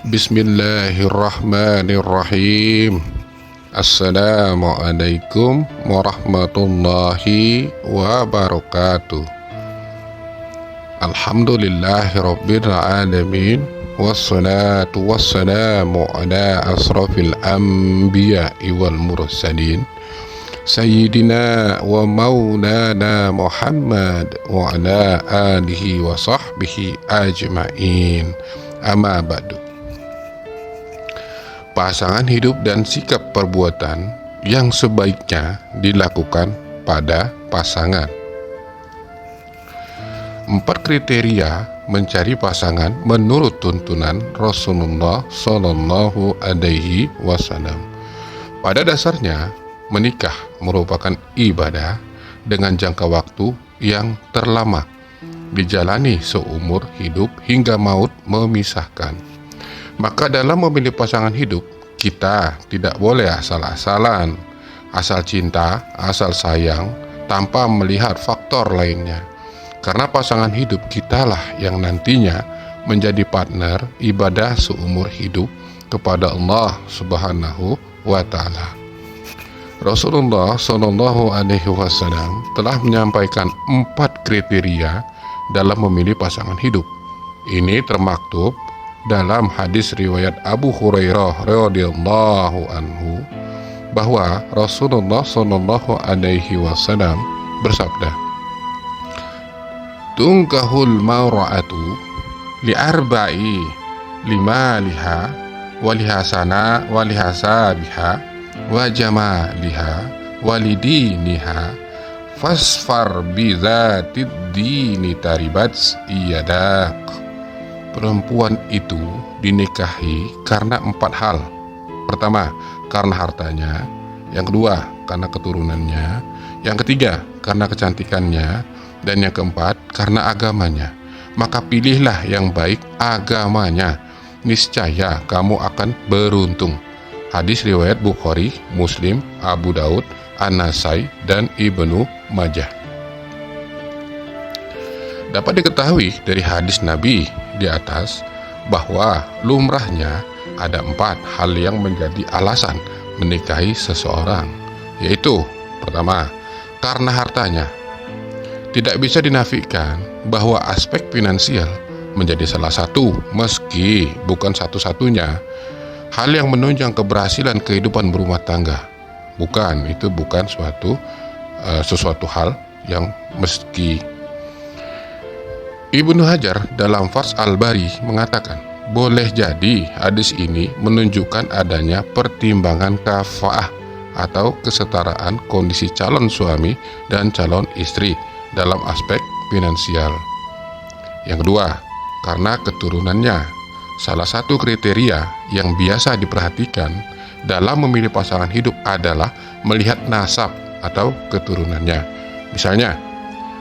Bismillahirrahmanirrahim. Assalamualaikum warahmatullahi wabarakatuh. Alhamdulillahirabbil alamin. Wassalatu wassalamu ala asrafil anbiya'i wal mursalin Sayyidina wa maulana Muhammad wa ala alihi wa sahbihi ajma'in. Amma ba'du. Pasangan hidup dan sikap perbuatan yang sebaiknya dilakukan pada pasangan. 4 kriteria mencari pasangan menurut tuntunan Rasulullah Shallallahu Alaihi Wasallam. Pada dasarnya, menikah merupakan ibadah dengan jangka waktu yang terlama, dijalani seumur hidup hingga maut memisahkan. Maka dalam memilih pasangan hidup, kita tidak boleh asal-asalan, asal cinta, asal sayang, tanpa melihat faktor lainnya. Karena pasangan hidup kitalah yang nantinya menjadi partner ibadah seumur hidup kepada Allah Subhanahu wa Ta'ala. Rasulullah Shallallahu Alaihi Wasallam telah menyampaikan 4 kriteria dalam memilih pasangan hidup. Ini termaktub dalam hadis riwayat Abu Hurairah radhiyallahu anhu bahwa Rasulullah Shallallahu Alaihi Wasallam bersabda, "Tunkahul mar'atu li'arba'i limaliha walihasana walihasabiha wa jamaliha walidiniha fasfar bidzatid dini taribat iyadak." Perempuan itu dinikahi karena 4 hal. Pertama, karena hartanya. Yang kedua, karena keturunannya. Yang ketiga, karena kecantikannya. Dan yang keempat, karena agamanya. Maka pilihlah yang baik agamanya. Niscaya kamu akan beruntung. Hadis riwayat Bukhari, Muslim, Abu Daud, An-Nasai, dan Ibnu Majah. Dapat diketahui dari hadis Nabi di atas bahwa lumrahnya ada 4 hal yang menjadi alasan menikahi seseorang, yaitu pertama, karena hartanya. Tidak bisa dinafikan bahwa aspek finansial menjadi salah satu, meski bukan satu-satunya, hal yang menunjang keberhasilan kehidupan berumah tangga. Itu bukan sesuatu hal yang meski. Ibnu Hajar dalam Fathul Al-Bari mengatakan, boleh jadi hadis ini menunjukkan adanya pertimbangan kafaah atau kesetaraan kondisi calon suami dan calon istri dalam aspek finansial. Yang kedua, karena keturunannya. Salah satu kriteria yang biasa diperhatikan dalam memilih pasangan hidup adalah melihat nasab atau keturunannya. Misalnya,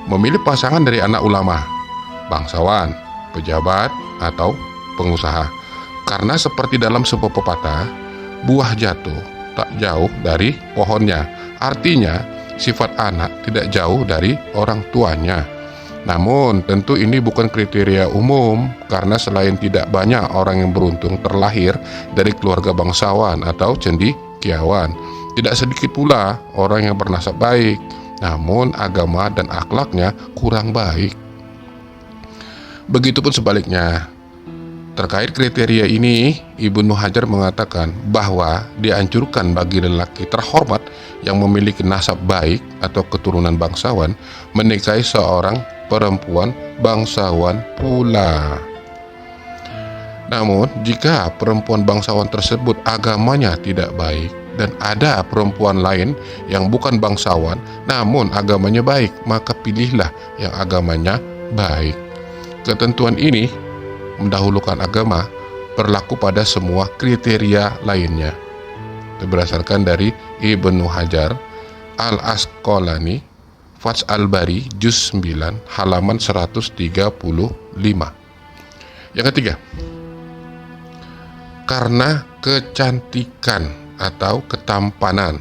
memilih pasangan dari anak ulama, bangsawan, pejabat, atau pengusaha. Karena seperti dalam sebuah pepatah, buah jatuh tak jauh dari pohonnya. Artinya, sifat anak tidak jauh dari orang tuanya. Namun, tentu ini bukan kriteria umum, karena selain tidak banyak orang yang beruntung terlahir dari keluarga bangsawan atau cendekiawan, tidak sedikit pula orang yang bernasab baik, namun agama dan akhlaknya kurang baik. Begitupun sebaliknya. Terkait kriteria ini, Ibnu Hajar mengatakan bahwa dianjurkan bagi lelaki terhormat yang memiliki nasab baik atau keturunan bangsawan menikahi seorang perempuan bangsawan pula. Namun, jika perempuan bangsawan tersebut agamanya tidak baik dan ada perempuan lain yang bukan bangsawan namun agamanya baik, maka pilihlah yang agamanya baik. Ketentuan ini mendahulukan agama berlaku pada semua kriteria lainnya. Berdasarkan dari Ibnu Hajar Al-Asqalani, Fathul Al-Bari, Juz 9, halaman 135. Yang ketiga, karena kecantikan atau ketampanan.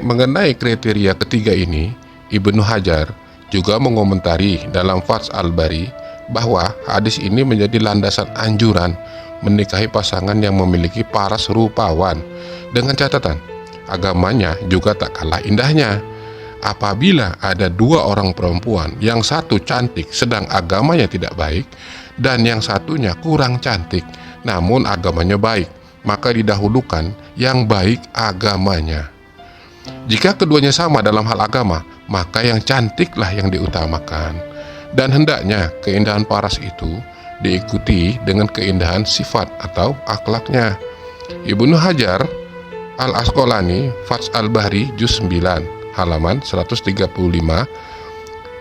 Mengenai kriteria ketiga ini, Ibnu Hajar juga mengomentari dalam Fathul Al-Bari bahwa hadis ini menjadi landasan anjuran menikahi pasangan yang memiliki paras rupawan, dengan catatan agamanya juga tak kalah indahnya. Apabila ada dua orang perempuan, yang satu cantik sedang agamanya tidak baik, dan yang satunya kurang cantik namun agamanya baik, maka didahulukan yang baik agamanya. Jika keduanya sama dalam hal agama, maka yang cantiklah yang diutamakan. Dan hendaknya keindahan paras itu diikuti dengan keindahan sifat atau akhlaknya. Ibnu Hajar Al-Asqalani, Fathul Al-Bari, Juz 9, halaman 135.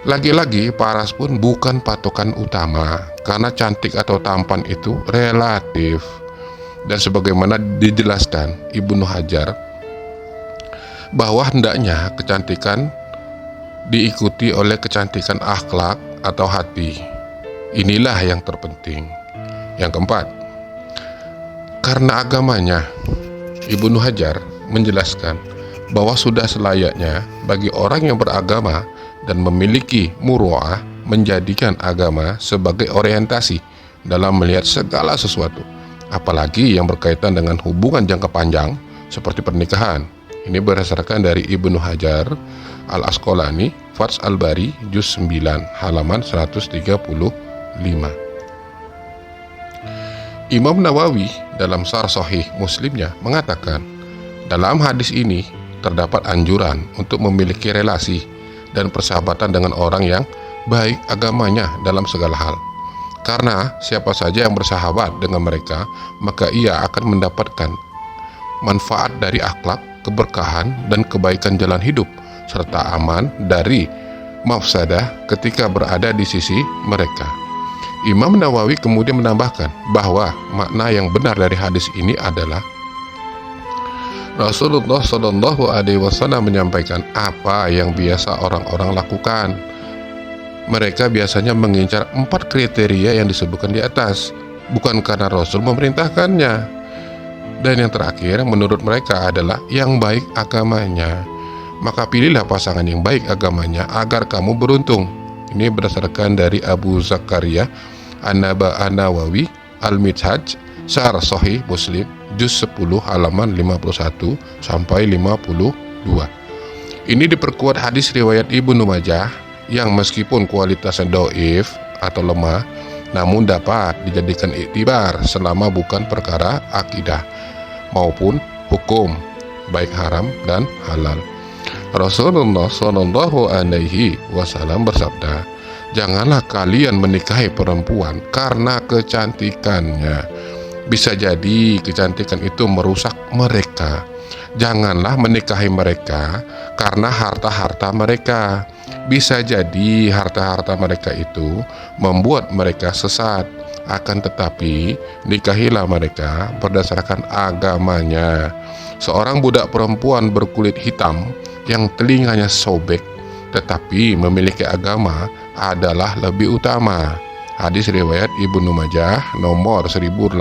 Lagi-lagi paras pun bukan patokan utama, karena cantik atau tampan itu relatif. Dan sebagaimana dijelaskan Ibnu Hajar, bahwa hendaknya kecantikan diikuti oleh kecantikan akhlak atau hati. Inilah yang terpenting. Yang keempat, karena agamanya, Ibnu Hajar menjelaskan bahwa sudah selayaknya bagi orang yang beragama dan memiliki muru'ah menjadikan agama sebagai orientasi dalam melihat segala sesuatu, apalagi yang berkaitan dengan hubungan jangka panjang seperti pernikahan. Ini berdasarkan dari Ibnu Hajar Al-Asqalani, Fathul Al-Bari, Juz 9, halaman 135. Imam Nawawi dalam Syarah Sahih Muslimnya mengatakan, dalam hadis ini terdapat anjuran untuk memiliki relasi dan persahabatan dengan orang yang baik agamanya dalam segala hal. Karena siapa saja yang bersahabat dengan mereka, maka ia akan mendapatkan manfaat dari akhlak, keberkahan, dan kebaikan jalan hidup, serta aman dari mafsadah ketika berada di sisi mereka. Imam Nawawi kemudian menambahkan bahwa makna yang benar dari hadis ini adalah Rasulullah Shallallahu Alaihi Wasallam menyampaikan apa yang biasa orang-orang lakukan. Mereka biasanya mengincar 4 kriteria yang disebutkan di atas, bukan karena Rasul memerintahkannya. Dan yang terakhir, menurut mereka adalah yang baik agamanya. Maka pilihlah pasangan yang baik agamanya agar kamu beruntung. Ini berdasarkan dari Abu Zakaria An-Nawawi Al-Minhaj, Syarah Sahih Muslim, Juz 10, halaman 51 sampai 52. Ini diperkuat hadis riwayat Ibnu Majah yang meskipun kualitasnya dhaif atau lemah, namun dapat dijadikan iktibar selama bukan perkara akidah maupun hukum, baik haram dan halal. Rasulullah Shallallahu Alaihi Wasallam bersabda, janganlah kalian menikahi perempuan karena kecantikannya. Bisa jadi kecantikan itu merusak mereka. Janganlah menikahi mereka karena harta-harta mereka. Bisa jadi harta-harta mereka itu membuat mereka sesat. Akan tetapi nikahilah mereka berdasarkan agamanya. Seorang budak perempuan berkulit hitam yang telinganya sobek tetapi memiliki agama adalah lebih utama. Hadis riwayat Ibnu Majah nomor 1849.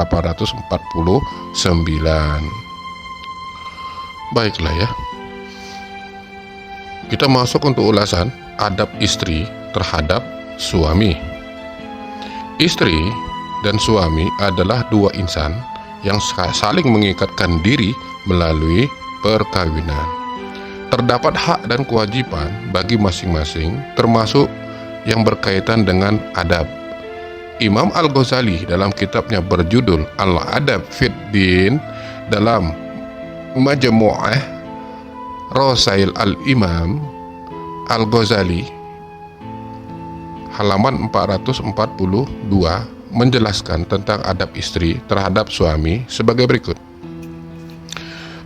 Baiklah ya, kita masuk untuk ulasan adab istri terhadap suami. Istri dan suami adalah dua insan yang saling mengikatkan diri melalui perkawinan. Terdapat hak dan kewajiban bagi masing-masing, termasuk yang berkaitan dengan adab. Imam Al-Ghazali dalam kitabnya berjudul Al-Adab fid Din dalam Majmu'ah Rasail Al-Imam Al-Ghazali halaman 442 menjelaskan tentang adab istri terhadap suami sebagai berikut.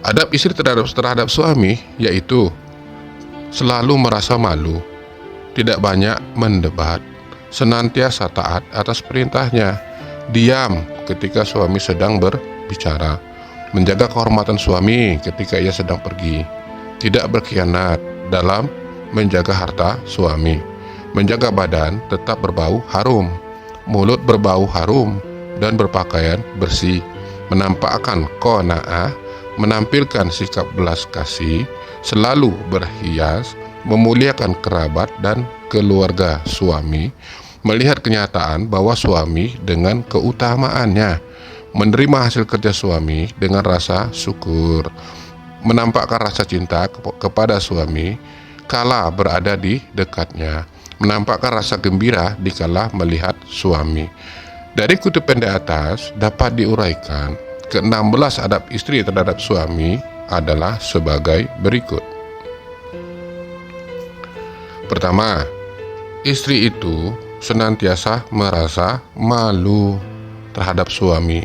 Adab istri terhadap suami yaitu selalu merasa malu, tidak banyak mendebat, senantiasa taat atas perintahnya, diam ketika suami sedang berbicara, menjaga kehormatan suami ketika ia sedang pergi, tidak berkhianat dalam menjaga harta suami, menjaga badan tetap berbau harum, mulut berbau harum, dan berpakaian bersih, menampakkan qanaah, menampilkan sikap belas kasih, selalu berhias, memuliakan kerabat dan keluarga suami, melihat kenyataan bahwa suami dengan keutamaannya menerima hasil kerja suami dengan rasa syukur, menampakkan rasa cinta kepada suami kala berada di dekatnya, menampakkan rasa gembira dikala melihat suami. Dari kutip pendek atas dapat diuraikan ke-16 adab istri terhadap suami adalah sebagai berikut. Pertama, istri itu senantiasa merasa malu terhadap suami.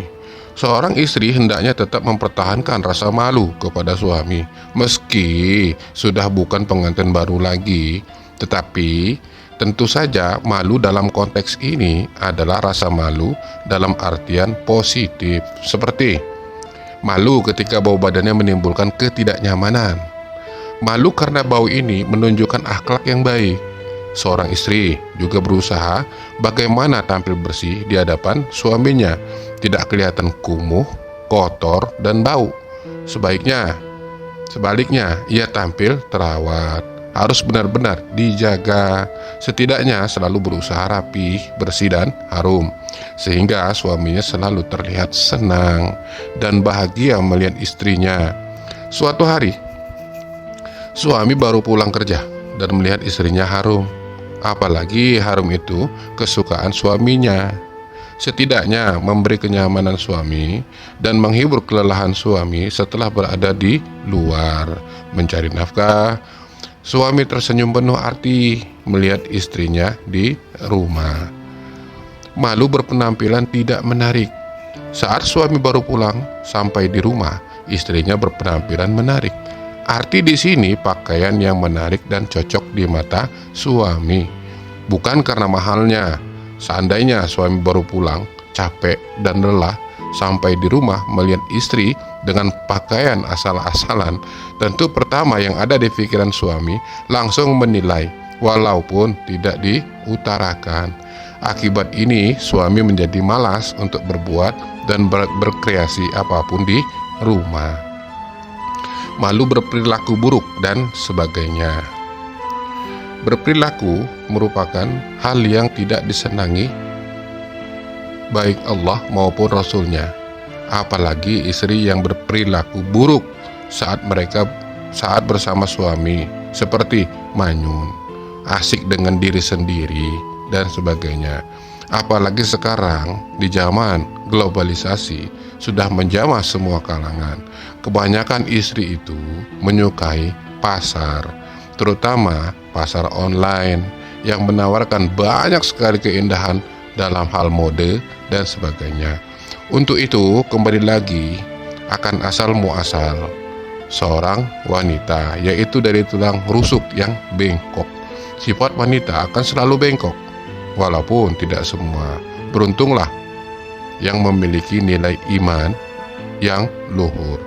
Seorang istri hendaknya tetap mempertahankan rasa malu kepada suami, meski sudah bukan pengantin baru lagi. Tetapi tentu saja malu dalam konteks ini adalah rasa malu dalam artian positif, seperti malu ketika bau badannya menimbulkan ketidaknyamanan. Malu karena bau ini menunjukkan akhlak yang baik. Seorang istri juga berusaha bagaimana tampil bersih di hadapan suaminya, tidak kelihatan kumuh, kotor, dan bau. Sebaliknya, ia tampil terawat, harus benar-benar dijaga. Setidaknya selalu berusaha rapi, bersih, dan harum, sehingga suaminya selalu terlihat senang dan bahagia melihat istrinya. Suatu hari, suami baru pulang kerja dan melihat istrinya harum. Apalagi harum itu kesukaan suaminya. Setidaknya memberi kenyamanan suami dan menghibur kelelahan suami setelah berada di luar mencari nafkah. Suami tersenyum penuh arti melihat istrinya di rumah. Malu berpenampilan tidak menarik. Saat suami baru pulang sampai di rumah, istrinya berpenampilan menarik. Arti di sini pakaian yang menarik dan cocok di mata suami, bukan karena mahalnya. Seandainya suami baru pulang, capek dan lelah, sampai di rumah melihat istri dengan pakaian asal-asalan, tentu pertama yang ada di pikiran suami langsung menilai, walaupun tidak diutarakan. Akibat ini, suami menjadi malas untuk berbuat dan berkreasi apapun di rumah. Malu berperilaku buruk dan sebagainya. Berperilaku merupakan hal yang tidak disenangi baik Allah maupun Rasulnya. Apalagi istri yang berperilaku buruk saat bersama suami, seperti manyun, asik dengan diri sendiri, dan sebagainya. Apalagi sekarang di zaman globalisasi sudah menjamah semua kalangan. Kebanyakan istri itu menyukai pasar, terutama pasar online yang menawarkan banyak sekali keindahan dalam hal mode dan sebagainya. Untuk itu, kembali lagi akan asal muasal seorang wanita, yaitu dari tulang rusuk yang bengkok. Sifat wanita akan selalu bengkok, walaupun tidak semua. Beruntunglah yang memiliki nilai iman yang luhur.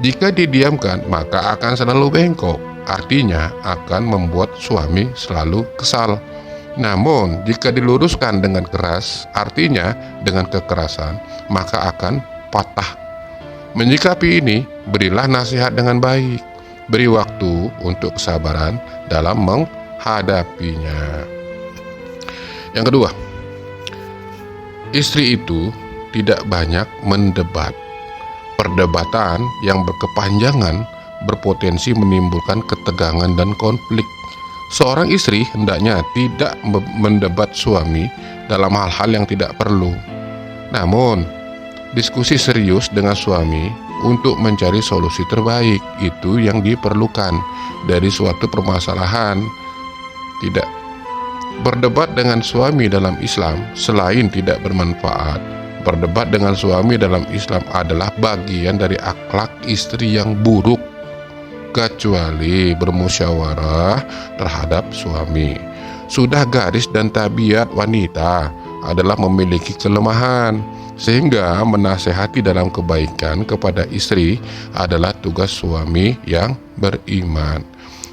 Jika didiamkan, maka akan selalu bengkok. Artinya akan membuat suami selalu kesal. Namun jika diluruskan dengan keras, artinya dengan kekerasan, maka akan patah. Menyikapi ini, berilah nasihat dengan baik. Beri waktu untuk kesabaran dalam menghadapinya. Yang kedua, istri itu tidak banyak mendebat. Perdebatan yang berkepanjangan berpotensi menimbulkan ketegangan dan konflik. Seorang istri hendaknya tidak mendebat suami dalam hal-hal yang tidak perlu. Namun, diskusi serius dengan suami untuk mencari solusi terbaik itu yang diperlukan dari suatu permasalahan. Tidak berdebat dengan suami dalam Islam selain tidak bermanfaat. Berdebat dengan suami dalam Islam adalah bagian dari akhlak istri yang buruk, kecuali bermusyawarah terhadap suami. Sudah garis dan tabiat wanita adalah memiliki kelemahan, sehingga menasehati dalam kebaikan kepada istri adalah tugas suami yang beriman.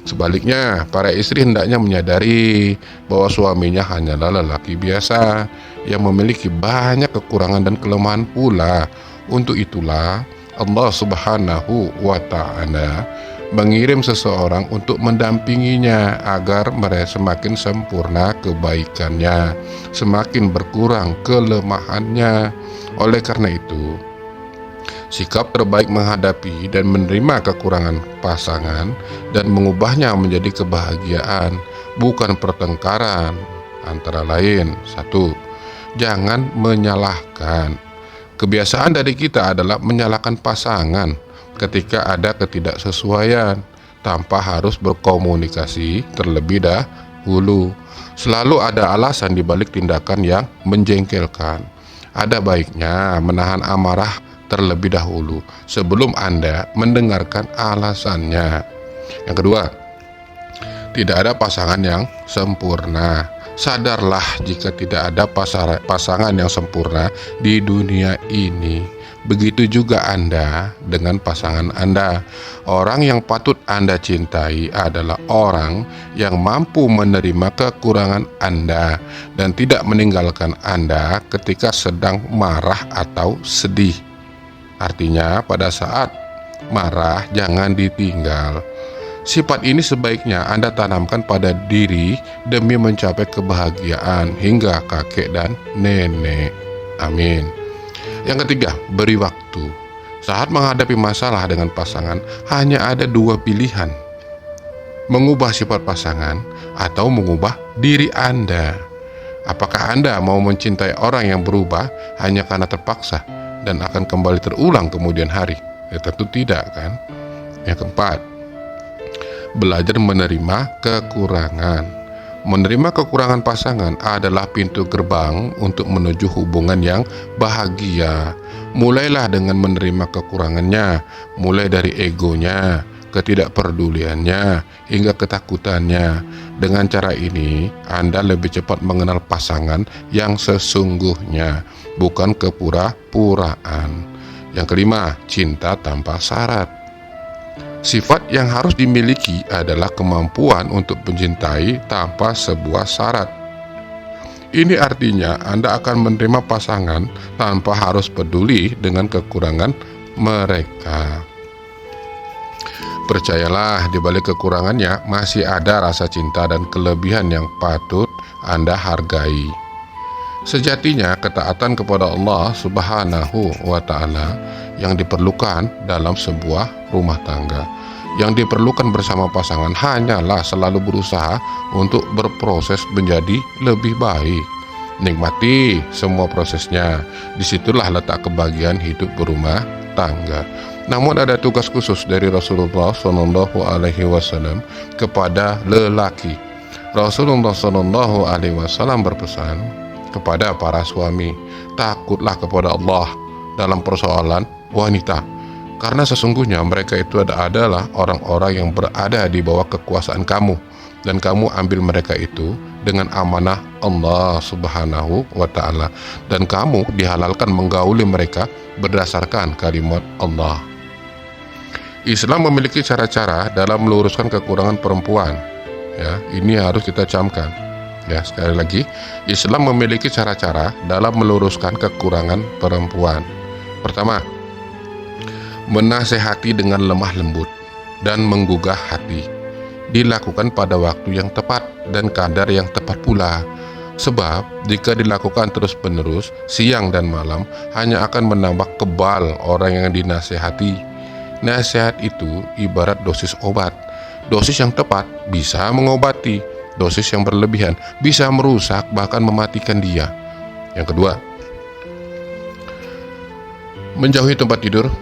Sebaliknya, para istri hendaknya menyadari bahwa suaminya hanyalah lelaki biasa yang memiliki banyak kekurangan dan kelemahan pula. Untuk itulah Allah Subhanahu wa Ta'ala mengirim seseorang untuk mendampinginya agar mereka semakin sempurna kebaikannya, semakin berkurang kelemahannya. Oleh karena itu, Sikap terbaik menghadapi dan menerima kekurangan pasangan dan mengubahnya menjadi kebahagiaan, bukan pertengkaran. Antara lain, satu, jangan menyalahkan. Kebiasaan dari kita adalah menyalahkan pasangan ketika ada ketidaksesuaian tanpa harus berkomunikasi terlebih dahulu. Selalu ada alasan di balik tindakan yang menjengkelkan. Ada baiknya menahan amarah terlebih dahulu sebelum Anda mendengarkan alasannya. Yang kedua, tidak ada pasangan yang sempurna. Sadarlah jika tidak ada pasangan yang sempurna di dunia ini. Begitu juga Anda dengan pasangan Anda. Orang yang patut Anda cintai adalah orang yang mampu menerima kekurangan Anda dan tidak meninggalkan Anda ketika sedang marah atau sedih. Artinya, pada saat marah jangan ditinggal. Sifat ini sebaiknya Anda tanamkan pada diri demi mencapai kebahagiaan hingga kakek dan nenek. Amin. Yang ketiga, beri waktu. Saat menghadapi masalah dengan pasangan, hanya ada dua pilihan: mengubah sifat pasangan atau mengubah diri Anda. Apakah Anda mau mencintai orang yang berubah hanya karena terpaksa dan akan kembali terulang kemudian hari? Ya tentu tidak, kan? Yang keempat, belajar menerima kekurangan. Menerima kekurangan pasangan adalah pintu gerbang untuk menuju hubungan yang bahagia. Mulailah dengan menerima kekurangannya, mulai dari egonya, ketidakpeduliannya, hingga ketakutannya. Dengan cara ini, Anda lebih cepat mengenal pasangan yang sesungguhnya, bukan kepura-puraan. Yang kelima, cinta tanpa syarat. Sifat yang harus dimiliki adalah kemampuan untuk mencintai tanpa sebuah syarat. Ini artinya Anda akan menerima pasangan tanpa harus peduli dengan kekurangan mereka. Percayalah, di balik kekurangannya masih ada rasa cinta dan kelebihan yang patut Anda hargai. Sejatinya ketaatan kepada Allah Subhanahu wa Ta'ala yang diperlukan dalam sebuah rumah tangga. Yang diperlukan bersama pasangan hanyalah selalu berusaha untuk berproses menjadi lebih baik. Nikmati semua prosesnya. Disitulah letak kebahagiaan hidup berumah tangga. Namun ada tugas khusus dari Rasulullah SAW kepada lelaki. Rasulullah SAW berpesan kepada para suami, takutlah kepada Allah dalam persoalan wanita, karena sesungguhnya mereka itu adalah orang-orang yang berada di bawah kekuasaan kamu, dan kamu ambil mereka itu dengan amanah Allah Subhanahu wa Ta'ala, dan kamu dihalalkan menggauli mereka berdasarkan kalimat Allah. Islam memiliki cara-cara dalam meluruskan kekurangan perempuan. Ya, ini harus kita camkan. Ya, sekali lagi, Islam memiliki cara-cara dalam meluruskan kekurangan perempuan. Pertama, menasehati dengan lemah lembut dan menggugah hati. Dilakukan pada waktu yang tepat dan kadar yang tepat pula. Sebab jika dilakukan terus-menerus, siang dan malam, hanya akan menambah kebal orang yang dinasehati. Nasihat itu ibarat dosis obat. Dosis yang tepat bisa mengobati, dosis yang berlebihan bisa merusak bahkan mematikan dia. Yang kedua, menjauhi tempat tidur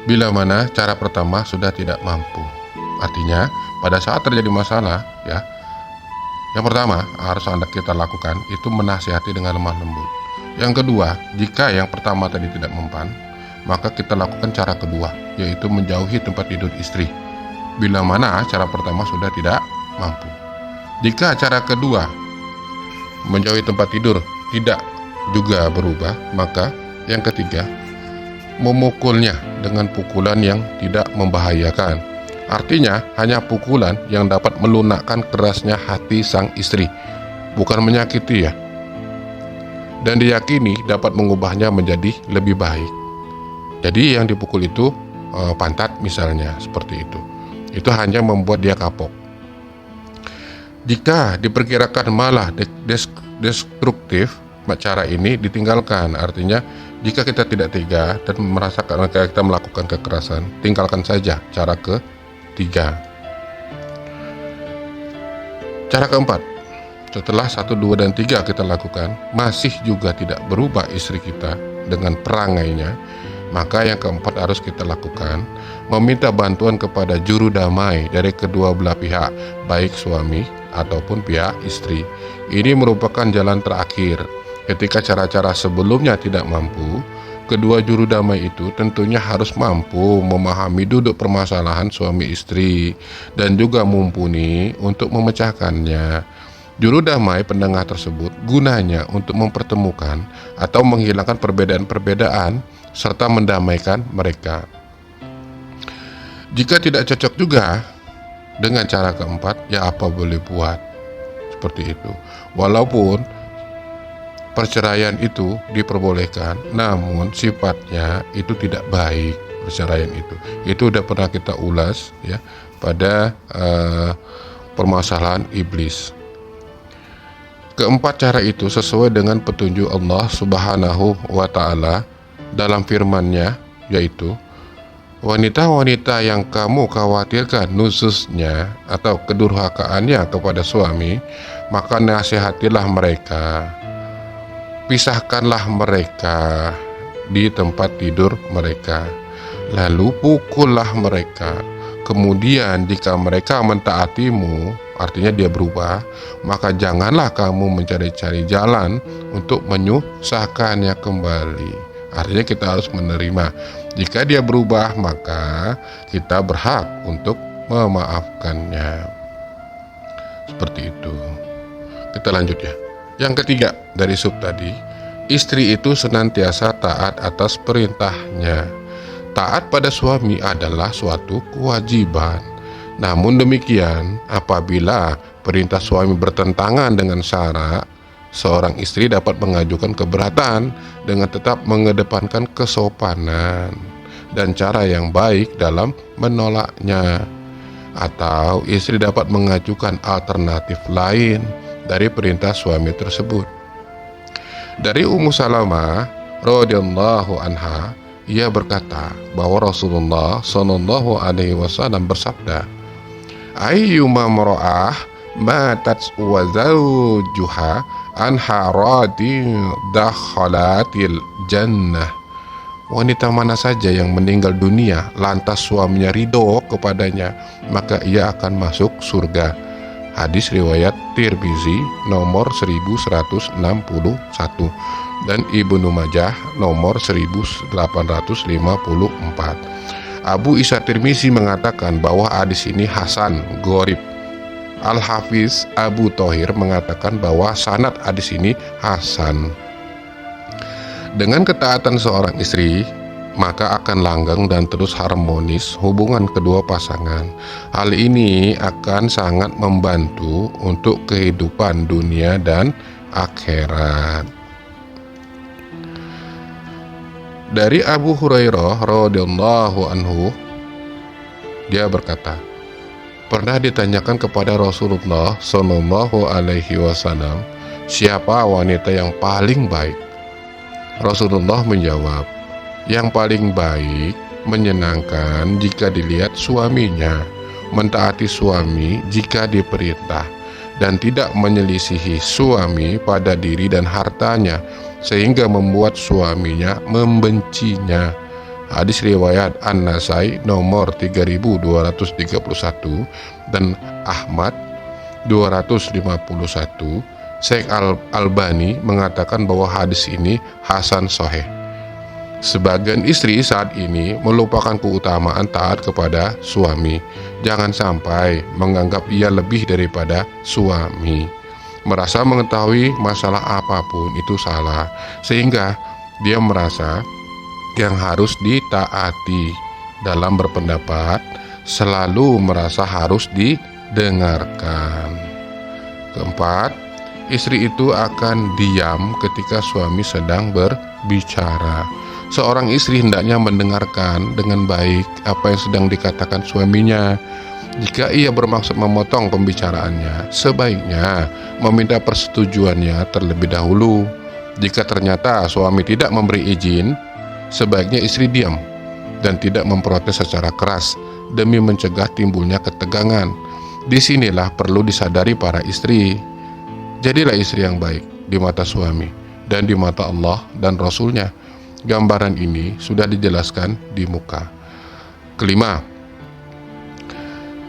bila mana cara pertama sudah tidak mampu. Artinya pada saat terjadi masalah, ya, yang pertama harus kita lakukan itu menasihati dengan lemah lembut. Yang kedua, jika yang pertama tadi tidak mempan, maka kita lakukan cara kedua, yaitu menjauhi tempat tidur istri bila mana cara pertama sudah tidak mampu. Jika cara kedua, menjauhi tempat tidur, tidak juga berubah, maka yang ketiga, memukulnya dengan pukulan yang tidak membahayakan. Artinya hanya pukulan yang dapat melunakkan kerasnya hati sang istri, bukan menyakiti, ya, dan diyakini dapat mengubahnya menjadi lebih baik. Jadi yang dipukul itu pantat misalnya, seperti itu. Itu hanya membuat dia kapok. Jika diperkirakan malah destruktif, cara ini ditinggalkan. Artinya Jika kita tidak tega dan merasakan kita melakukan kekerasan, tinggalkan saja cara ketiga. Cara keempat, setelah 1, 2, dan 3 kita lakukan, masih juga tidak berubah istri kita dengan perangainya, maka yang keempat harus kita lakukan, meminta bantuan kepada juru damai dari kedua belah pihak, baik suami ataupun pihak istri. Ini merupakan jalan terakhir. Ketika cara-cara sebelumnya tidak mampu, kedua juru damai itu tentunya harus mampu memahami duduk permasalahan suami istri dan juga mumpuni untuk memecahkannya. Juru damai penengah tersebut gunanya untuk mempertemukan atau menghilangkan perbedaan-perbedaan serta mendamaikan mereka. Jika tidak cocok juga dengan cara keempat, ya apa boleh buat. Seperti itu. Walaupun perceraian itu diperbolehkan, namun sifatnya itu tidak baik. Perceraian itu udah pernah kita ulas ya pada permasalahan iblis. Keempat cara itu sesuai dengan petunjuk Allah Subhanahu wa Ta'ala dalam firman-Nya, yaitu wanita-wanita yang kamu khawatirkan nuzuznya atau kedurhakaannya kepada suami, maka nasihatilah mereka, pisahkanlah mereka di tempat tidur mereka, lalu pukullah mereka. Kemudian jika mereka mentaatimu, artinya dia berubah, maka janganlah kamu mencari-cari jalan untuk menyusahkannya kembali. Artinya kita harus menerima. Jika dia berubah, maka kita berhak untuk memaafkannya. Seperti itu. Kita lanjut ya. Yang ketiga dari sub tadi, istri itu senantiasa taat atas perintahnya. Taat pada suami adalah suatu kewajiban. Namun demikian, apabila perintah suami bertentangan dengan syara, seorang istri dapat mengajukan keberatan dengan tetap mengedepankan kesopanan dan cara yang baik dalam menolaknya. Atau istri dapat mengajukan alternatif lain dari perintah suami tersebut. Dari Ummu Salamah radhiyallahu anha, ia berkata bahwa Rasulullah Shallallahu alaihi wasallam bersabda, ayyuma mar'ah matat wa zawjuha anha radin dakhalatil jannah. Wanita mana saja yang meninggal dunia lantas suaminya ridho kepadanya, maka ia akan masuk surga. Hadis riwayat Tirmizi nomor 1161 dan Ibnu Majah nomor 1854. Abu Isa Tirmizi mengatakan bahwa hadis ini hasan gharib. Al-Hafiz Abu Thohir mengatakan bahwa sanad hadis ini hasan. Dengan ketaatan seorang istri, maka akan langgeng dan terus harmonis hubungan kedua pasangan. Hal ini akan sangat membantu untuk kehidupan dunia dan akhirat. Dari Abu Hurairah radhiyallahu anhu, dia berkata, pernah ditanyakan kepada Rasulullah Shallallahu alaihi wasallam, siapa wanita yang paling baik? Rasulullah menjawab, yang paling baik menyenangkan jika dilihat suaminya, mentaati suami jika diperintah, dan tidak menyelisihi suami pada diri dan hartanya sehingga membuat suaminya membencinya. Hadis riwayat An-Nasai nomor 3231 dan Ahmad 251. Syekh Al-Albani mengatakan bahwa hadis ini hasan sahih. Sebagian istri saat ini melupakan keutamaan taat kepada suami. Jangan sampai menganggap ia lebih daripada suami, merasa mengetahui masalah apapun itu salah, sehingga dia merasa yang harus ditaati. Dalam berpendapat, selalu merasa harus didengarkan. Keempat, istri itu akan diam ketika suami sedang berbicara. Seorang istri hendaknya mendengarkan dengan baik apa yang sedang dikatakan suaminya. Jika ia bermaksud memotong pembicaraannya, sebaiknya meminta persetujuannya terlebih dahulu. Jika ternyata suami tidak memberi izin, sebaiknya istri diam dan tidak memprotes secara keras demi mencegah timbulnya ketegangan. Disinilah perlu disadari para istri. Jadilah istri yang baik di mata suami dan di mata Allah dan Rasul-Nya. Gambaran ini sudah dijelaskan di muka. Kelima,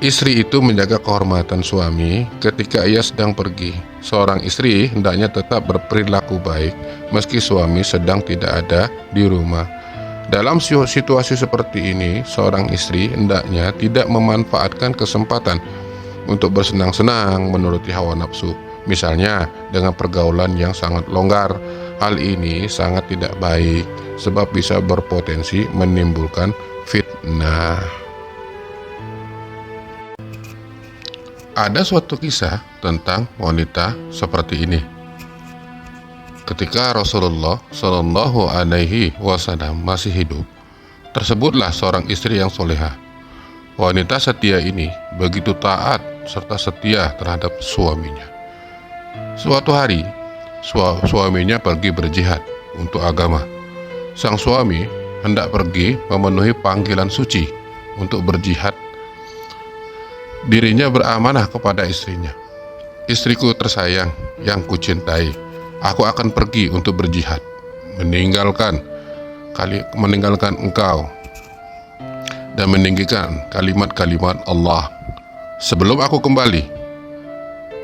istri itu menjaga kehormatan suami ketika ia sedang pergi. Seorang istri hendaknya tetap berperilaku baik meski suami sedang tidak ada di rumah. Dalam situasi seperti ini, seorang istri hendaknya tidak memanfaatkan kesempatan untuk bersenang-senang menuruti hawa nafsu, misalnya dengan pergaulan yang sangat longgar. Hal ini sangat tidak baik sebab bisa berpotensi menimbulkan fitnah. Ada suatu kisah tentang wanita seperti ini. Ketika Rasulullah Shallallahu Alaihi Wasallam masih hidup, tersebutlah seorang istri yang soleha. Wanita setia ini begitu taat serta setia terhadap suaminya. Suatu hari, suaminya pergi berjihad untuk agama. Sang suami hendak pergi memenuhi panggilan suci untuk berjihad. Dirinya beramanah kepada istrinya. Istriku tersayang yang kucintai, aku akan pergi untuk berjihad, meninggalkan engkau dan meninggikan kalimat-kalimat Allah. Sebelum aku kembali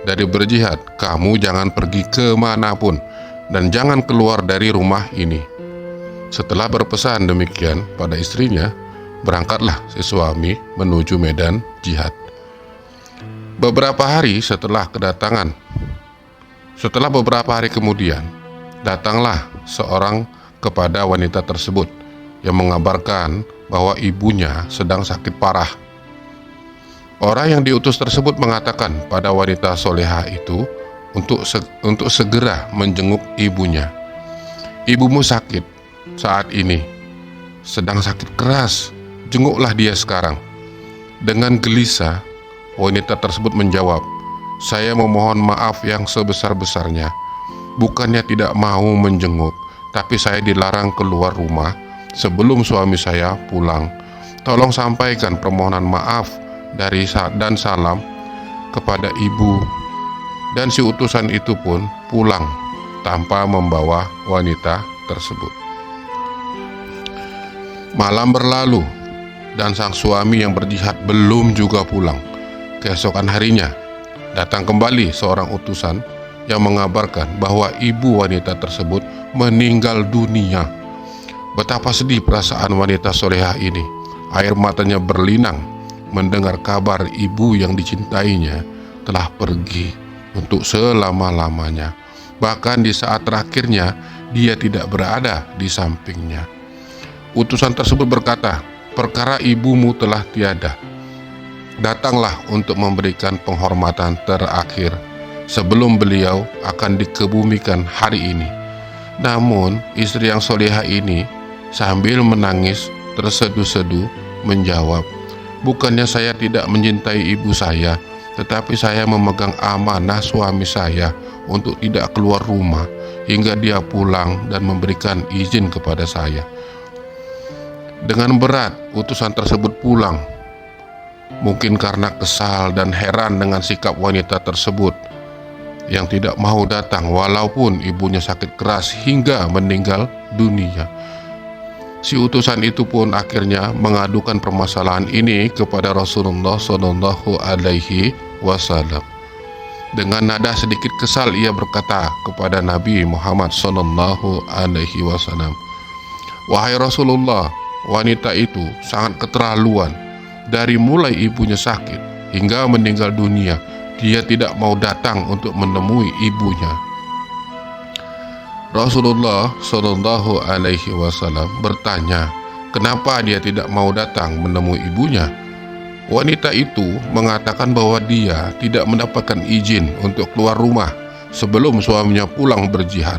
dari berjihad, kamu jangan pergi kemanapun dan jangan keluar dari rumah ini. Setelah berpesan demikian pada istrinya, berangkatlah si suami menuju medan jihad. Beberapa hari kemudian, datanglah seorang kepada wanita tersebut yang mengabarkan bahwa ibunya sedang sakit parah. Orang yang diutus tersebut mengatakan pada wanita soleha itu untuk segera menjenguk ibunya. Ibumu sakit saat ini, sedang sakit keras, jenguklah dia sekarang. Dengan gelisah, wanita tersebut menjawab, saya memohon maaf yang sebesar-besarnya. Bukannya tidak mau menjenguk, tapi saya dilarang keluar rumah sebelum suami saya pulang. Tolong sampaikan permohonan maaf dan salam kepada ibu. Dan si utusan itu pun pulang tanpa membawa wanita tersebut. Malam berlalu dan sang suami yang berjihad belum juga pulang. Keesokan harinya, datang kembali seorang utusan yang mengabarkan bahwa ibu wanita tersebut meninggal dunia. Betapa sedih perasaan wanita solehah ini. Air matanya berlinang mendengar kabar ibu yang dicintainya telah pergi untuk selama-lamanya. Bahkan di saat terakhirnya, dia tidak berada di sampingnya. Utusan tersebut berkata, perkara ibumu telah tiada. Datanglah untuk memberikan penghormatan terakhir sebelum beliau akan dikebumikan hari ini. Namun istri yang soleha ini sambil menangis terseduh-seduh menjawab, bukannya saya tidak mencintai ibu saya, tetapi saya memegang amanah suami saya untuk tidak keluar rumah hingga dia pulang dan memberikan izin kepada saya. Dengan berat utusan tersebut pulang, mungkin karena kesal dan heran dengan sikap wanita tersebut yang tidak mau datang walaupun ibunya sakit keras hingga meninggal dunia. Si utusan itu pun akhirnya mengadukan permasalahan ini kepada Rasulullah Shallallahu Alaihi Wasallam. Dengan nada sedikit kesal ia berkata kepada Nabi Muhammad Shallallahu Alaihi Wasallam, wahai Rasulullah, wanita itu sangat keterlaluan. Dari mulai ibunya sakit hingga meninggal dunia, dia tidak mau datang untuk menemui ibunya. Rasulullah Shallallahu Alaihi Wasallam bertanya, kenapa dia tidak mau datang menemui ibunya? Wanita itu mengatakan bahwa dia tidak mendapatkan izin untuk keluar rumah sebelum suaminya pulang berjihad.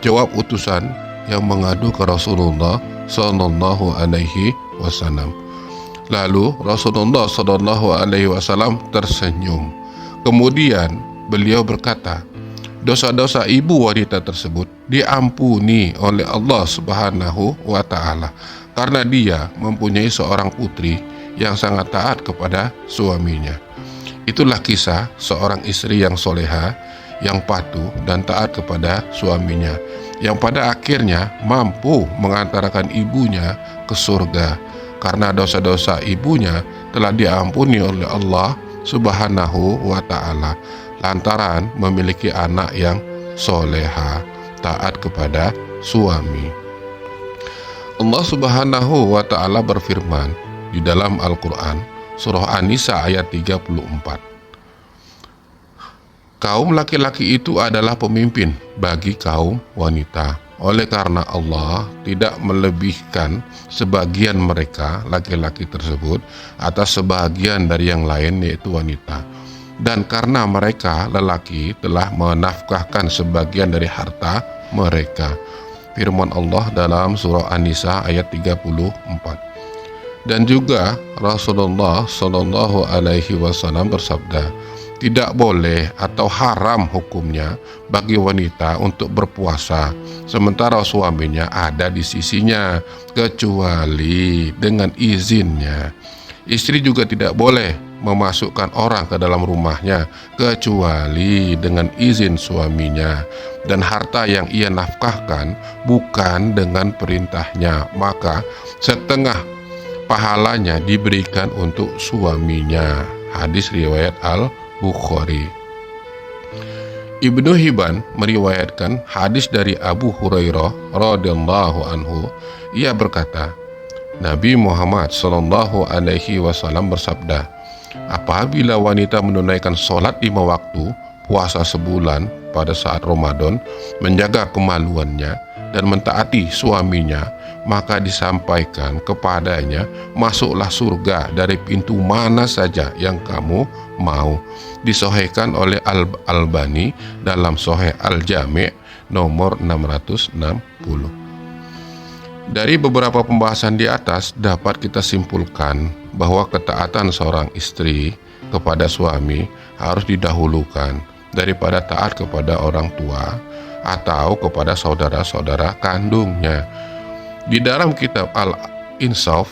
Jawab utusan yang mengadu ke Rasulullah Shallallahu Alaihi Wasallam. Lalu Rasulullah Shallallahu Alaihi Wasallam tersenyum. Kemudian beliau berkata, dosa-dosa ibu wanita tersebut diampuni oleh Allah Subhanahu wa Ta'ala, karena dia mempunyai seorang putri yang sangat taat kepada suaminya. Itulah kisah seorang istri yang soleha, yang patuh dan taat kepada suaminya, yang pada akhirnya mampu mengantarkan ibunya ke surga, karena dosa-dosa ibunya telah diampuni oleh Allah Subhanahu wa Ta'ala lantaran memiliki anak yang soleha, taat kepada suami. Allah Subhanahu wa Ta'ala berfirman di dalam Al-Quran, surah An-Nisa ayat 34. Kaum laki-laki itu adalah pemimpin bagi kaum wanita. Oleh karena Allah tidak melebihkan sebagian mereka laki-laki tersebut atas sebagian dari yang lain, yaitu wanita. Dan karena mereka lelaki telah menafkahkan sebagian dari harta mereka. Firman Allah dalam surah An-Nisa ayat 34. Dan juga Rasulullah Shallallahu Alaihi Wasallam bersabda, tidak boleh atau haram hukumnya bagi wanita untuk berpuasa sementara suaminya ada di sisinya, kecuali dengan izinnya. Istri juga tidak boleh memasukkan orang ke dalam rumahnya kecuali dengan izin suaminya, dan harta yang ia nafkahkan bukan dengan perintahnya, maka setengah pahalanya diberikan untuk suaminya. Hadis riwayat Al-Bukhari. Ibnu Hibban meriwayatkan hadis dari Abu Hurairah radhiyallahu anhu. Ia berkata, Nabi Muhammad Shallallahu Alaihi Wasallam bersabda, apabila wanita menunaikan sholat 5 waktu, puasa sebulan pada saat Ramadan, menjaga kemaluannya dan mentaati suaminya, maka disampaikan kepadanya, masuklah surga dari pintu mana saja yang kamu mau. Disahihkan oleh Al-Albani dalam Sahih Al-Jami' nomor 660. Dari beberapa pembahasan di atas dapat kita simpulkan bahwa ketaatan seorang istri kepada suami harus didahulukan daripada taat kepada orang tua atau kepada saudara-saudara kandungnya. Di dalam kitab Al-Insaf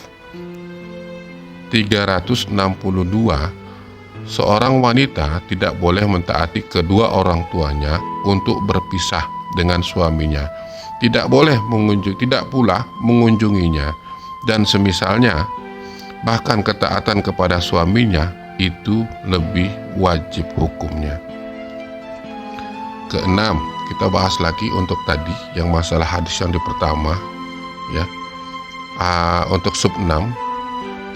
362, seorang wanita tidak boleh mentaati kedua orang tuanya untuk berpisah dengan suaminya. Tidak boleh tidak pula mengunjunginya dan semisalnya. Bahkan ketaatan kepada suaminya itu lebih wajib hukumnya. Keenam, kita bahas lagi untuk tadi yang masalah hadis yang pertama, ya. Untuk sub 6,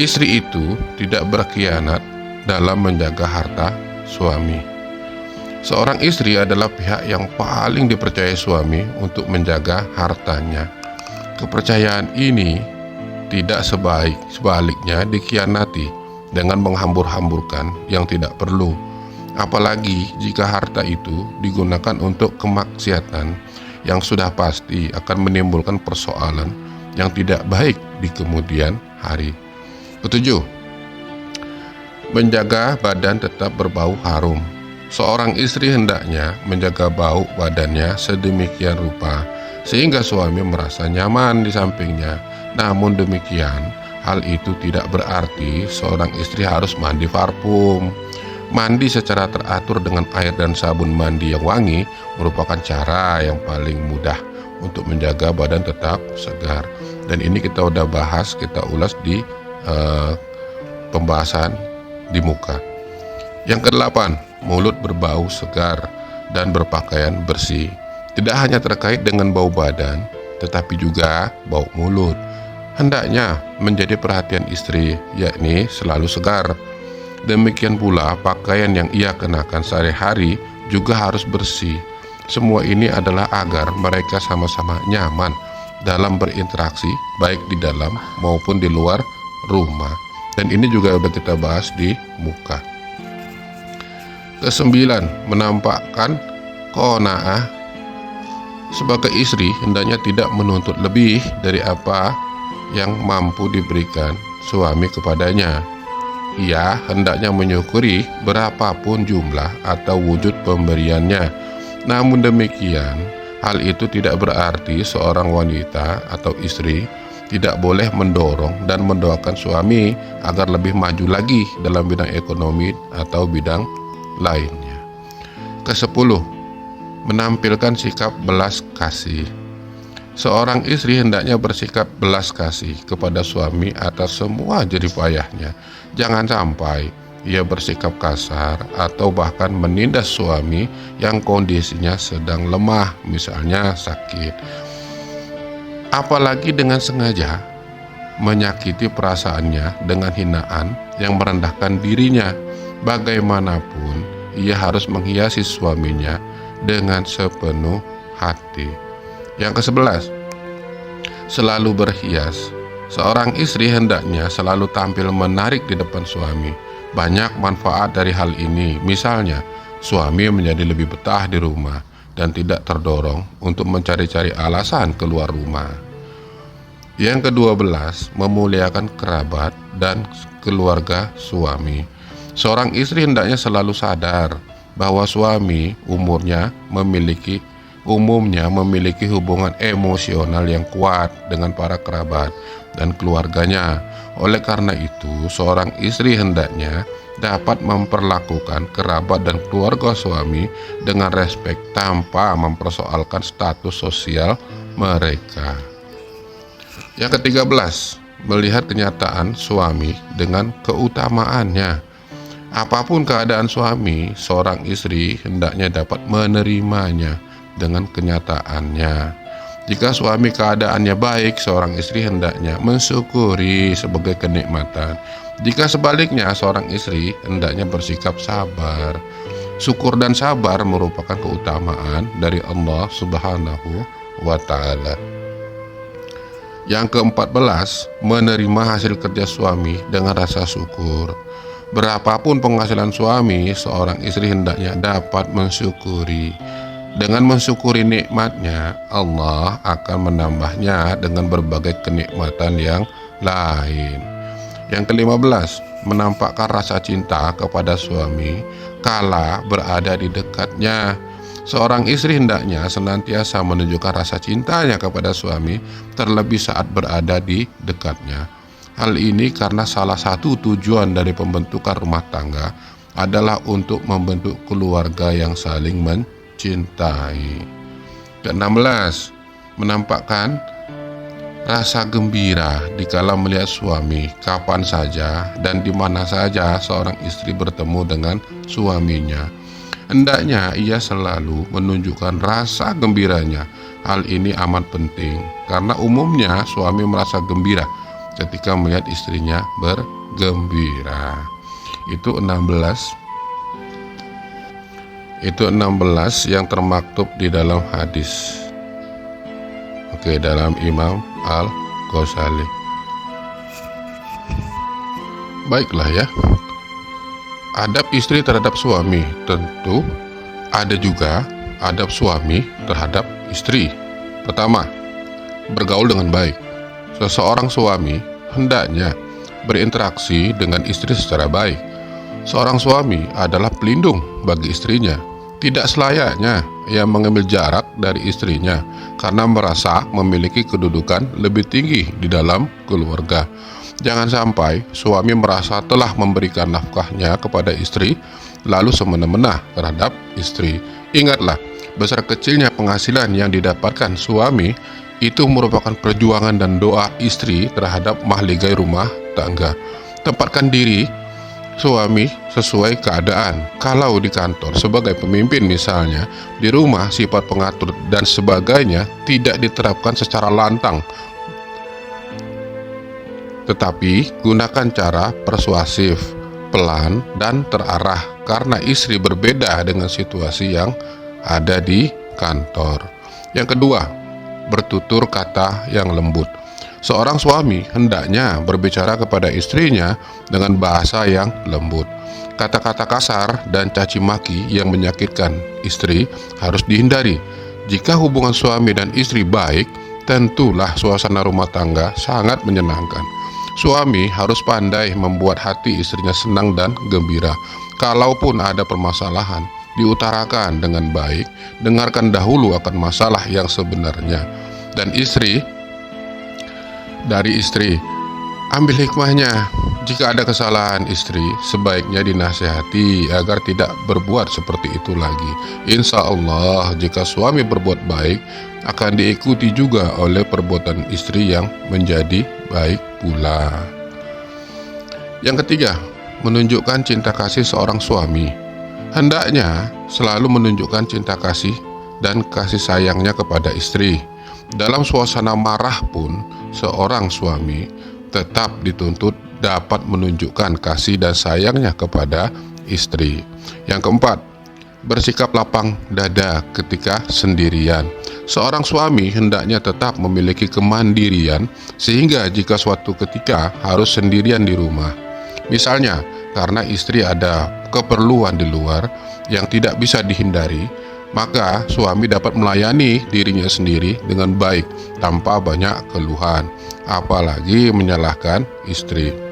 istri itu tidak berkhianat dalam menjaga harta suami. Seorang istri adalah pihak yang paling dipercayai suami untuk menjaga hartanya. Kepercayaan ini tidak sebaliknya dikhianati dengan menghambur-hamburkan yang tidak perlu. Apalagi jika harta itu digunakan untuk kemaksiatan yang sudah pasti akan menimbulkan persoalan yang tidak baik di kemudian hari. Ketujuh, menjaga badan tetap berbau harum. Seorang istri hendaknya menjaga bau badannya sedemikian rupa sehingga suami merasa nyaman di sampingnya. Namun demikian, hal itu tidak berarti seorang istri harus mandi parfum. Mandi secara teratur dengan air dan sabun mandi yang wangi merupakan cara yang paling mudah untuk menjaga badan tetap segar. Dan ini kita udah bahas, kita ulas di pembahasan di muka. Yang kedelapan, mulut berbau segar dan berpakaian bersih. Tidak hanya terkait dengan bau badan, tetapi juga bau mulut. Hendaknya menjadi perhatian istri, yakni selalu segar. Demikian pula pakaian yang ia kenakan sehari-hari juga harus bersih. Semua ini adalah agar mereka sama-sama nyaman dalam berinteraksi, baik di dalam maupun di luar rumah. Dan ini juga sudah kita bahas di muka. Kesembilan, menampakkan qanaah. Sebagai istri hendaknya tidak menuntut lebih dari apa yang mampu diberikan suami kepadanya. Ia hendaknya menyukuri berapapun jumlah atau wujud pemberiannya Namun demikian, hal itu tidak berarti seorang wanita atau istri tidak boleh mendorong dan mendoakan suami agar lebih maju lagi dalam bidang ekonomi atau bidang lainnya. Kesepuluh, menampilkan sikap belas kasih. Seorang istri hendaknya bersikap belas kasih kepada suami atas semua jerih payahnya. Jangan sampai ia bersikap kasar atau bahkan menindas suami yang kondisinya sedang lemah, misalnya sakit. Apalagi dengan sengaja menyakiti perasaannya dengan hinaan yang merendahkan dirinya. Bagaimanapun, ia harus menghiasi suaminya dengan sepenuh hati. Yang ke-11, selalu berhias. Seorang istri hendaknya selalu tampil menarik di depan suami. Banyak manfaat dari hal ini, misalnya suami menjadi lebih betah di rumah dan tidak terdorong untuk mencari-cari alasan keluar rumah. Yang ke-12, memuliakan kerabat dan keluarga suami. Seorang istri hendaknya selalu sadar bahwa suami umumnya memiliki hubungan emosional yang kuat dengan para kerabat dan keluarganya. Oleh karena itu, seorang istri hendaknya dapat memperlakukan kerabat dan keluarga suami dengan respek tanpa mempersoalkan status sosial mereka. Yang ke-13, melihat kenyataan suami dengan keutamaannya. Apapun keadaan suami, seorang istri hendaknya dapat menerimanya dengan kenyataannya. Jika suami keadaannya baik, seorang istri hendaknya mensyukuri sebagai kenikmatan. Jika sebaliknya, seorang istri hendaknya bersikap sabar. Syukur dan sabar merupakan keutamaan dari Allah Subhanahu wa Ta'ala. Yang ke-14, menerima hasil kerja suami dengan rasa syukur. Berapapun penghasilan suami, seorang istri hendaknya dapat mensyukuri. Dengan mensyukuri nikmatnya, Allah akan menambahnya dengan berbagai kenikmatan yang lain. Yang ke-15, menampakkan rasa cinta kepada suami kala berada di dekatnya. Seorang istri hendaknya senantiasa menunjukkan rasa cintanya kepada suami, terlebih saat berada di dekatnya. Hal ini karena salah satu tujuan dari pembentukan rumah tangga adalah untuk membentuk keluarga yang saling mencintai. Ke-16, menampakkan rasa gembira dikala melihat suami kapan saja dan di mana saja seorang istri bertemu dengan suaminya. Hendaknya ia selalu menunjukkan rasa gembiranya. Hal ini amat penting karena umumnya suami merasa gembira ketika melihat istrinya bergembira. Itu 16 yang termaktub di dalam hadis. Oke, dalam Imam Al-Ghazali. Baiklah ya. Adab istri terhadap suami, tentu ada juga adab suami terhadap istri. Pertama, bergaul dengan baik. Seseorang suami hendaknya berinteraksi dengan istri secara baik. Seorang suami adalah pelindung bagi istrinya. Tidak selayaknya ia mengambil jarak dari istrinya karena merasa memiliki kedudukan lebih tinggi di dalam keluarga. Jangan sampai suami merasa telah memberikan nafkahnya kepada istri lalu semena-mena terhadap istri. Ingatlah, besar kecilnya penghasilan yang didapatkan suami itu merupakan perjuangan dan doa istri terhadap mahligai rumah tangga. Tempatkan diri suami sesuai keadaan. Kalau di kantor sebagai pemimpin misalnya, di rumah sifat pengatur dan sebagainya tidak diterapkan secara lantang, tetapi gunakan cara persuasif, pelan, dan terarah karena istri berbeda dengan situasi yang ada di kantor. Yang kedua, bertutur kata yang lembut. Seorang suami hendaknya berbicara kepada istrinya dengan bahasa yang lembut. Kata-kata kasar dan caci maki yang menyakitkan istri harus dihindari. Jika hubungan suami dan istri baik, tentulah suasana rumah tangga sangat menyenangkan. Suami harus pandai membuat hati istrinya senang dan gembira. Kalaupun ada permasalahan, diutarakan dengan baik, dengarkan dahulu akan masalah yang sebenarnya. Dan dari istri, ambil hikmahnya. Jika ada kesalahan istri, sebaiknya dinasihati agar tidak berbuat seperti itu lagi. Insya Allah, jika suami berbuat baik, akan diikuti juga oleh perbuatan istri yang menjadi baik pula. Yang ketiga, menunjukkan cinta kasih seorang suami. Hendaknya selalu menunjukkan cinta kasih dan kasih sayangnya kepada istri. Dalam suasana marah pun, seorang suami tetap dituntut dapat menunjukkan kasih dan sayangnya kepada istri. Yang keempat, bersikap lapang dada ketika sendirian. Seorang suami hendaknya tetap memiliki kemandirian sehingga jika suatu ketika harus sendirian di rumah, misalnya karena istri ada keperluan di luar yang tidak bisa dihindari, maka suami dapat melayani dirinya sendiri dengan baik tanpa banyak keluhan, apalagi menyalahkan istri.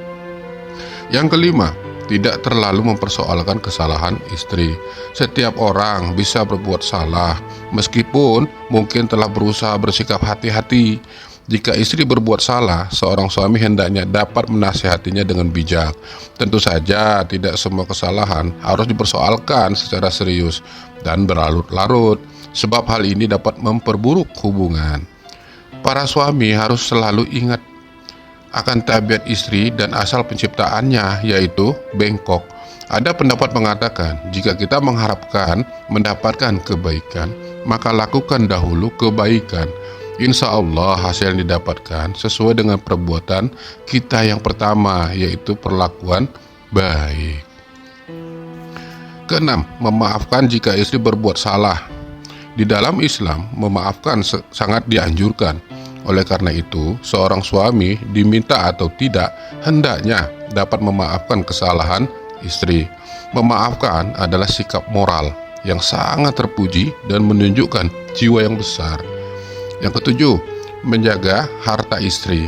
Yang kelima, tidak terlalu mempersoalkan kesalahan istri. Setiap orang bisa berbuat salah, meskipun mungkin telah berusaha bersikap hati-hati. Jika istri berbuat salah, seorang suami hendaknya dapat menasihatinya dengan bijak. Tentu saja tidak semua kesalahan harus dipersoalkan secara serius dan berlarut-larut, sebab hal ini dapat memperburuk hubungan. Para suami harus selalu ingat akan tabiat istri dan asal penciptaannya, yaitu bengkok. Ada pendapat mengatakan, jika kita mengharapkan mendapatkan kebaikan, maka lakukan dahulu kebaikan. Insya Allah hasil yang didapatkan sesuai dengan perbuatan kita yang pertama, yaitu perlakuan baik. Keenam, memaafkan jika istri berbuat salah. Di dalam Islam, memaafkan sangat dianjurkan. Oleh karena itu, seorang suami diminta atau tidak, hendaknya dapat memaafkan kesalahan istri. Memaafkan adalah sikap moral yang sangat terpuji dan menunjukkan jiwa yang besar. Yang ketujuh, menjaga harta istri.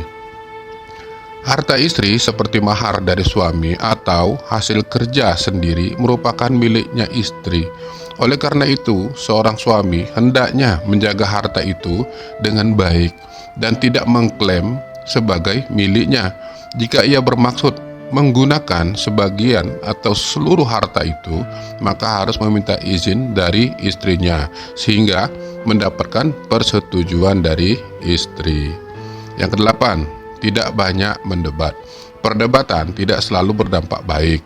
Harta istri seperti mahar dari suami atau hasil kerja sendiri merupakan miliknya istri. Oleh karena itu, seorang suami hendaknya menjaga harta itu dengan baik dan tidak mengklaim sebagai miliknya. Jika ia bermaksud menggunakan sebagian atau seluruh harta itu, maka harus meminta izin dari istrinya sehingga mendapatkan persetujuan dari istri. Yang kedelapan, tidak banyak mendebat. Perdebatan tidak selalu berdampak baik.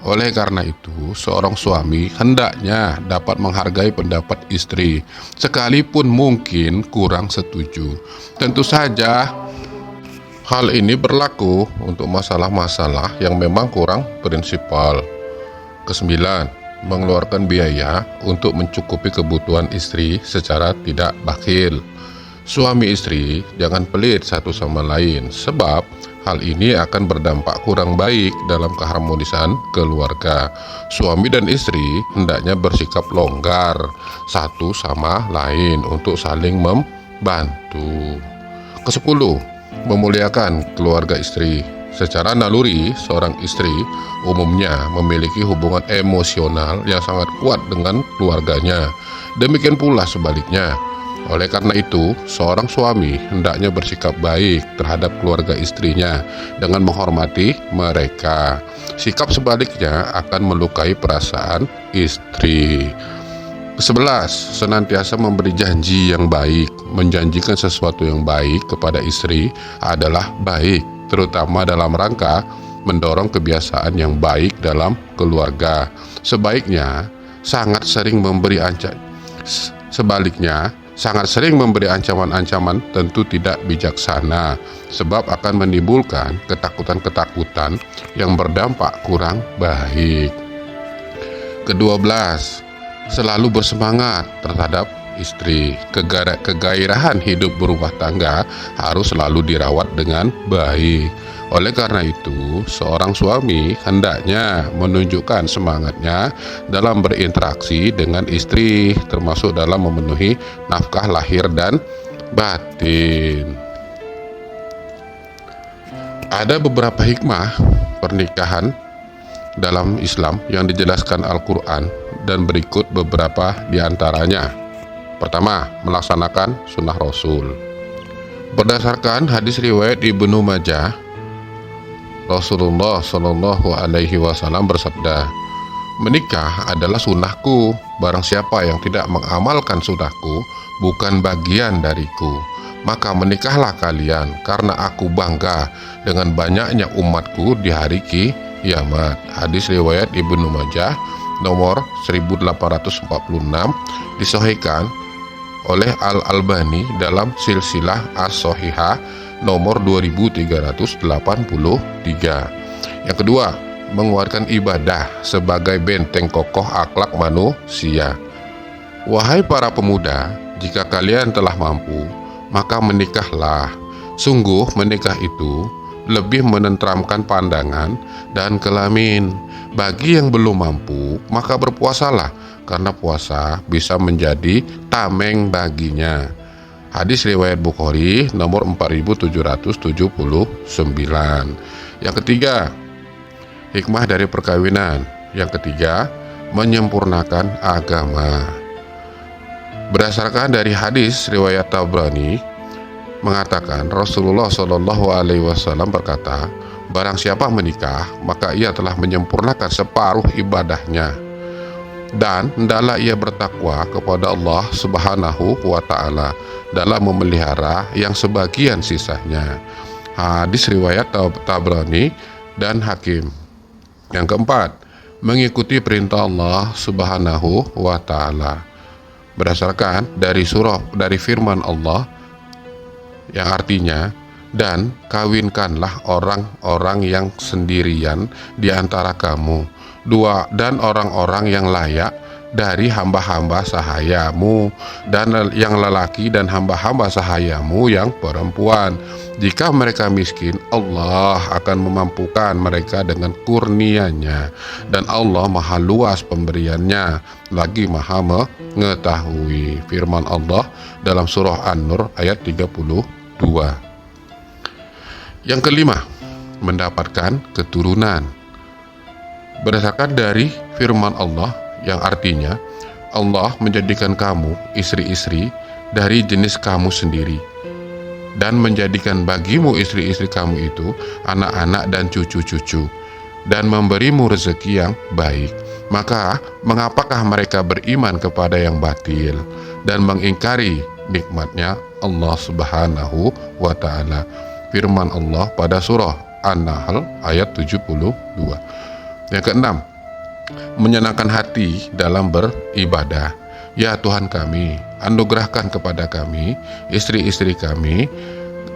Oleh karena itu, seorang suami hendaknya dapat menghargai pendapat istri, sekalipun mungkin kurang setuju. Tentu saja, hal ini berlaku untuk masalah-masalah yang memang kurang prinsipal. Kesembilan, mengeluarkan biaya untuk mencukupi kebutuhan istri secara tidak bakhil. Suami istri jangan pelit satu sama lain, sebab hal ini akan berdampak kurang baik dalam keharmonisan keluarga. Suami dan istri hendaknya bersikap longgar satu sama lain untuk saling membantu. Kesepuluh, memuliakan keluarga istri. Secara naluri, seorang istri umumnya memiliki hubungan emosional yang sangat kuat dengan keluarganya. Demikian pula sebaliknya. Oleh karena itu, seorang suami hendaknya bersikap baik terhadap keluarga istrinya dengan menghormati mereka. Sikap sebaliknya akan melukai perasaan istri. Kesebelas, senantiasa memberi janji yang baik. Menjanjikan sesuatu yang baik kepada istri adalah baik, terutama dalam rangka mendorong kebiasaan yang baik dalam keluarga. Sebaliknya, sangat sering memberi ancaman-ancaman tentu tidak bijaksana, sebab akan menimbulkan ketakutan-ketakutan yang berdampak kurang baik. Ke-12, selalu bersemangat terhadap istri. Kegairahan hidup berumah tangga harus selalu dirawat dengan baik. Oleh karena itu, seorang suami hendaknya menunjukkan semangatnya dalam berinteraksi dengan istri, termasuk dalam memenuhi nafkah lahir dan batin. Ada beberapa hikmah pernikahan dalam Islam yang dijelaskan Al-Quran dan berikut beberapa di antaranya. Pertama, melaksanakan sunnah Rasul. Berdasarkan hadis riwayat Ibnu Majah, Rasulullah Shallallahu Alaihi Wasallam bersabda, "Menikah adalah sunnahku. Barang siapa yang tidak mengamalkan sunnahku, bukan bagian dariku. Maka menikahlah kalian, karena aku bangga dengan banyaknya umatku di hari kiamat." Hadis riwayat Ibnu Majah nomor 1846, disahihkan oleh Al-Albani dalam silsilah as-sahihah nomor 2383. Yang kedua, menguatkan ibadah sebagai benteng kokoh akhlak manusia. Wahai para pemuda, jika kalian telah mampu, maka menikahlah. Sungguh menikah itu lebih menenteramkan pandangan dan kelamin. Bagi yang belum mampu, maka berpuasalah, karena puasa bisa menjadi tameng baginya. Hadis riwayat Bukhari nomor 4779. Yang ketiga, hikmah dari perkawinan. Yang ketiga, menyempurnakan agama. Berdasarkan dari hadis riwayat Tabrani mengatakan, Rasulullah Shallallahu Alaihi Wasallam berkata, "Barang siapa menikah, maka ia telah menyempurnakan separuh ibadahnya, dan hendaklah ia bertakwa kepada Allah Subhanahu wa Ta'ala dalam memelihara yang sebagian sisanya." Hadis riwayat Tabrani dan Hakim. Yang keempat, mengikuti perintah Allah Subhanahu wa Ta'ala. Berdasarkan dari firman Allah yang artinya, "Dan kawinkanlah orang-orang yang sendirian di antara kamu, dan orang-orang yang layak dari hamba-hamba sahayamu, dan yang lelaki dan hamba-hamba sahayamu yang perempuan. Jika mereka miskin, Allah akan memampukan mereka dengan kurnia-Nya, dan Allah maha luas pemberiannya, lagi maha mengetahui." Firman Allah dalam surah An-Nur ayat 32. Yang kelima, mendapatkan keturunan. Berdasarkan dari firman Allah yang artinya, Allah menjadikan kamu istri-istri dari jenis kamu sendiri, dan menjadikan bagimu istri-istri kamu itu anak-anak dan cucu-cucu, dan memberimu rezeki yang baik. Maka mengapakah mereka beriman kepada yang batil dan mengingkari nikmatnya Allah Subhanahu wa Ta'ala? Firman Allah pada surah An-Nahl ayat 72. Yang keenam, menyenangkan hati dalam beribadah. Ya Tuhan kami, anugerahkan kepada kami istri-istri kami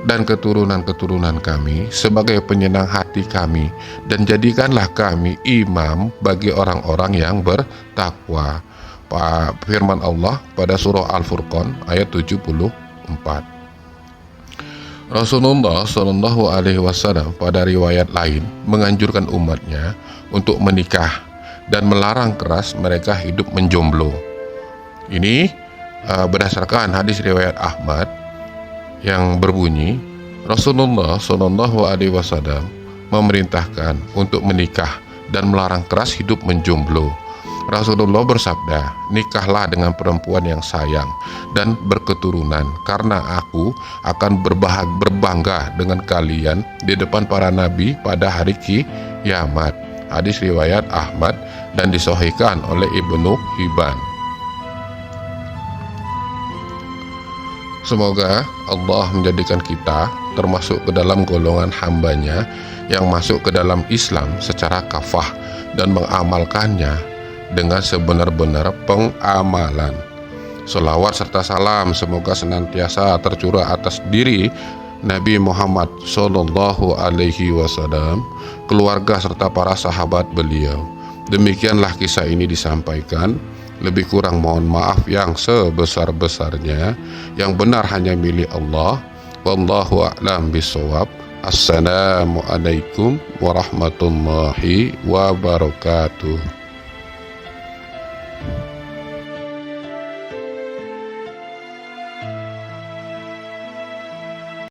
dan keturunan-keturunan kami sebagai penyenang hati kami, dan jadikanlah kami imam bagi orang-orang yang bertakwa. Firman Allah pada surah Al-Furqan ayat 74. Rasulullah Shallallahu Alaihi Wasallam pada riwayat lain menganjurkan umatnya untuk menikah dan melarang keras mereka hidup menjomblo. Ini berdasarkan hadis riwayat Ahmad yang berbunyi, Rasulullah Shallallahu Alaihi Wasallam memerintahkan untuk menikah dan melarang keras hidup menjomblo. Rasulullah bersabda, "Nikahlah dengan perempuan yang sayang dan berketurunan, karena aku akan berbangga dengan kalian di depan para nabi pada hari kiamat." Hadis riwayat Ahmad dan disahihkan oleh Ibnu Hibban. Semoga Allah menjadikan kita termasuk ke dalam golongan hamba-Nya yang masuk ke dalam Islam secara kafah dan mengamalkannya dengan sebenar-benar pengamalan. Selawat serta salam semoga senantiasa tercurah atas diri Nabi Muhammad Sallallahu Alaihi Wasallam, keluarga serta para sahabat beliau. Demikianlah kisah ini disampaikan. Lebih kurang mohon maaf yang sebesar-besarnya. Yang benar hanya milik Allah. Wallahu a'lam bishawab. Assalamualaikum warahmatullahi wabarakatuh.